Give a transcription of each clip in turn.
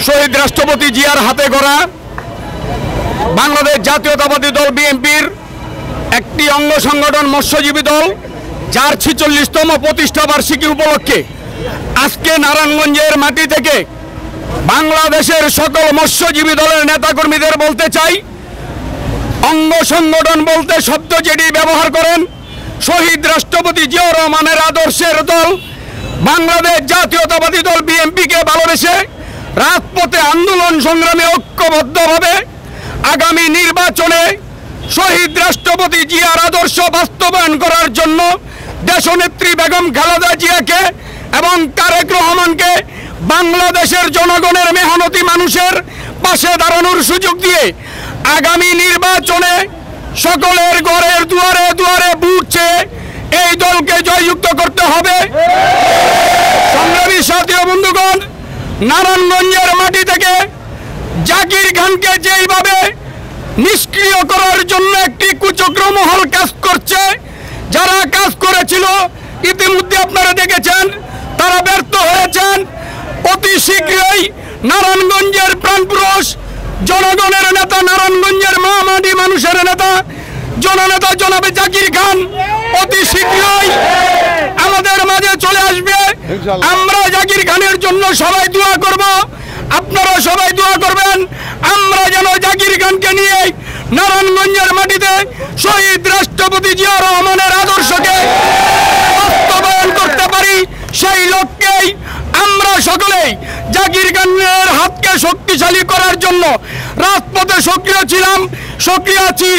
শহীদ রাষ্ট্রপতি জিয়ার হাতে গড়া বাংলাদেশ জাতীয়তাবাদী দল বিএনপির একটি অঙ্গ সংগঠন মৎস্যজীবী দল, যার ৪৬তম প্রতিষ্ঠা বার্ষিকী উপলক্ষে আজকে নারায়ণগঞ্জের মাটি থেকে বাংলাদেশের সকল মৎস্যজীবী দলের নেতাকর্মীদের বলতে চাই, অঙ্গ সংগঠন বলতে শব্দ যেটি ব্যবহার করেন শহীদ রাষ্ট্রপতি জিয়াউর রহমানের আদর্শের দল বাংলাদেশ জাতীয়তাবাদী দল বিএনপিকে ভালোবেসে রাজপথে আন্দোলন সংগ্রামে ঐক্যবদ্ধভাবে আগামী নির্বাচনে শহীদ রাষ্ট্রপতি জিয়ার আদর্শ বাস্তবায়ন করার জন্য দেশনেত্রী বেগম খালেদা জিয়াকে এবং তারেক রহমানকে বাংলাদেশের জনগণের মেহনতি মানুষের পাশে দাঁড়ানোর সুযোগ দিয়ে আগামী নির্বাচনে সকলের ঘরের দুয়ারে দুয়ারে বুট চেয়ে এই দলকে জয়যুক্ত করতে হবে। সংগ্রামী সাথী ও বন্ধুগণ, নারায়ণগঞ্জের মাটি থেকে জাকির খানকে যেইভাবে নিষ্ক্রিয় করার জন্য একটি কুচক্র মহল কাজ করছে, যারা কাজ করেছিল ইতিমধ্যে আপনারা দেখেছেন তারা ব্যর্থ হয়েছেন। অতি শীঘ্রই নারায়ণগঞ্জের প্রাণপুরুষ জনগণের নেতা, নারায়ণগঞ্জের মহামাটি মানুষের নেতা জননেতা জনাবে জাকির খান অতি শীঘ্রই আমাদের মাঝে চলে আসবে। আমরা জাকির খানের জন্য সবাই দোয়া করব, আপনারা সবাই দোয়া করবেন আমরা যেন জাকির খানকে নিয়ে নারায়ণগঞ্জের মাটিতে শহীদ রাষ্ট্রপতি জিয়াউর রহমানের আদর্শকে বাস্তবায়ন করতে পারি। সেই লক্ষ্যেই আমরা সকলেই জাকির খানের হাতকে শক্তিশালী করার জন্য রাজপথে সক্রিয় ছিলাম, সক্রিয় আছি।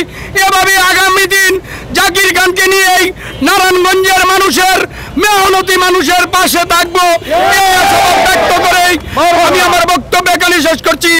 এভাবে আগামী দিন জাকির খানকে নিয়েই নারায়ণগঞ্জের মানুষের মেহনতি মানুষের পাশে থাকবো। এই আশাবাদ ব্যক্ত করেই আমি আমার বক্তব্য এখানে শেষ করছি।